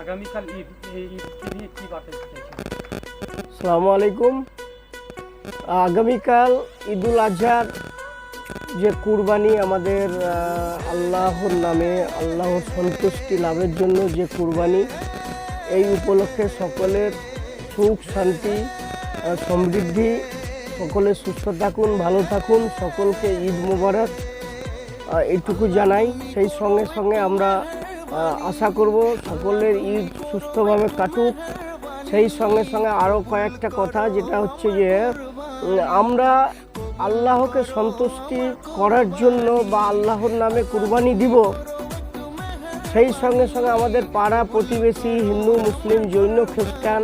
আগামীকাল ঈদ, এই ঈদকে নিয়ে কি বার্তা দিতে চাইছেন? আসসালামু আলাইকুম। আগামীকাল ঈদুল আজহার যে কুরবানি, আমাদের আল্লাহর নামে আল্লাহর সন্তুষ্টি লাভের জন্য যে কুরবানি, এই উপলক্ষে সকলের সুখ শান্তি সমৃদ্ধি, সকলে সুস্থ থাকুন, ভালো থাকুন, সকলকে ঈদ মোবারক এইটুকু জানাই। সেই সঙ্গে সঙ্গে আমরা আশা করব সকলের ঈদ সুস্থভাবে কাটুক। সেই সঙ্গে সঙ্গে আরও কয়েকটা কথা, যেটা হচ্ছে যে আমরা আল্লাহকে সন্তুষ্টি করার জন্য বা আল্লাহর নামে কুরবানি দিব, সেই সঙ্গে সঙ্গে আমাদের পাড়া প্রতিবেশী হিন্দু মুসলিম জৈন খ্রিস্টান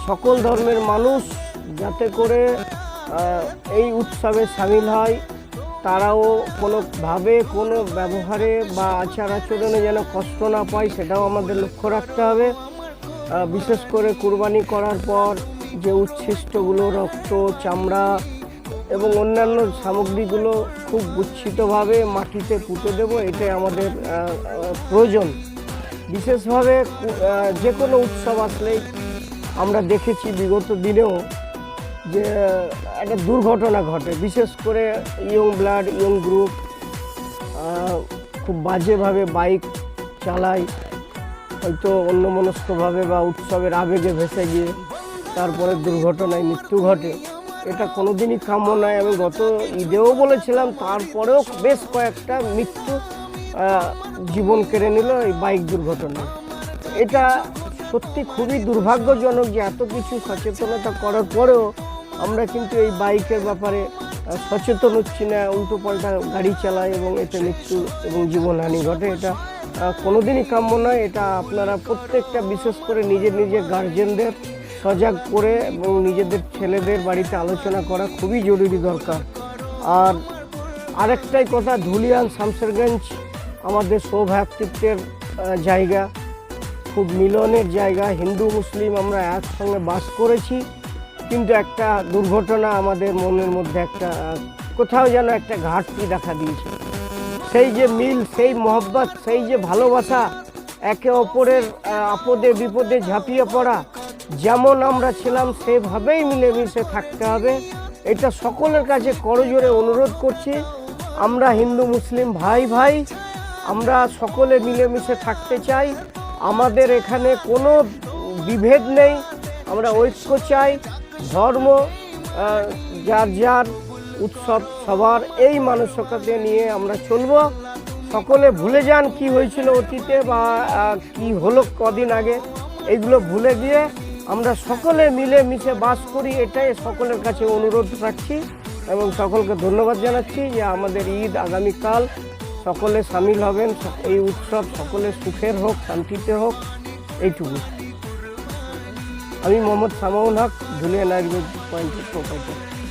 সকল ধর্মের মানুষ যাতে করে এই উৎসবে সামিল হয়, তারাও কোনোভাবে কোনো ব্যবহারে বা আচার আচরণে যেন কষ্ট না পায়, সেটাও আমাদের লক্ষ্য রাখতে হবে। বিশেষ করে কুরবানি করার পর যে উচ্ছিষ্টগুলো, রক্ত, চামড়া এবং অন্যান্য সামগ্রীগুলো খুব গুচ্ছিতভাবে মাটিতে পুঁতে দেব, এটাই আমাদের প্রয়োজন। বিশেষভাবে যে কোনো উৎসব আসলেই আমরা দেখেছি বিগত দিনেও যে একটা দুর্ঘটনা ঘটে, বিশেষ করে ইয়ং ব্লাড, ইয়ং গ্রুপ খুব বাজেভাবে বাইক চালায়, হয়তো অন্যমনস্কভাবে বা উৎসবের আবেগে ভেসে গিয়ে তারপরে দুর্ঘটনায় মৃত্যু ঘটে। এটা কোনোদিনই কাম্য নয়। আমি গত ঈদেও বলেছিলাম, তারপরেও বেশ কয়েকটা মৃত্যু জীবন কেড়ে নিল এই বাইক দুর্ঘটনায়। এটা সত্যি খুবই দুর্ভাগ্যজনক যে এত কিছু সচেতনতা করার পরেও আমরা কিন্তু এই বাইকের ব্যাপারে সচেতন হচ্ছি না, উল্টো পাল্টা গাড়ি চালায় এবং এতে মৃত্যু এবং জীবনহানি ঘটে। এটা কোনোদিনই কাম্য নয়। এটা আপনারা প্রত্যেকটা, বিশেষ করে নিজের নিজের গার্জেনদের সজাগ করে এবং নিজেদের ছেলেদের বাড়িতে আলোচনা করা খুবই জরুরি দরকার। আর আরেকটাই কথা, ধুলিয়ান শামসেরগঞ্জ আমাদের সৌভ্রাতৃত্বের জায়গা, খুব মিলনের জায়গা। হিন্দু মুসলিম আমরা একসঙ্গে বাস করেছি, কিন্তু একটা দুর্ঘটনা আমাদের মনের মধ্যে একটা কোথাও যেন একটা ঘাটতি দেখা দিয়েছে। সেই যে মিল, সেই মহব্বত, সেই যে ভালোবাসা, একে অপরের আপদে বিপদে ঝাঁপিয়ে পড়া, যেমন আমরা ছিলাম সেভাবেই মিলেমিশে থাকতে হবে। এটা সকলের কাছে করজোরে অনুরোধ করছি। আমরা হিন্দু মুসলিম ভাই ভাই, আমরা সকলে মিলেমিশে থাকতে চাই। আমাদের এখানে কোনো বিভেদ নেই, আমরা ঐক্য চাই। ধর্ম যার যার, উৎসব সবার, এই মানসিকতা নিয়ে আমরা চলব। সকলে ভুলে যান কি হয়েছিল অতীতে বা কি হলো কদিন আগে, এইগুলো ভুলে গিয়ে আমরা সকলে মিলে মিশে বাস করি, এটাই সকলের কাছে অনুরোধ রাখছি এবং সকলকে ধন্যবাদ জানাচ্ছি যে আমাদের ঈদ আগামীকাল সকলে সামিল হবেন। এই উৎসব সকলে সুখের হোক, শান্তিতে হোক, এইটুকু। আমি মোহাম্মদ সামাউল হক, ধুলিয়ান আয়ুর্বেদ পয়েন্টের প্রোপাইটার।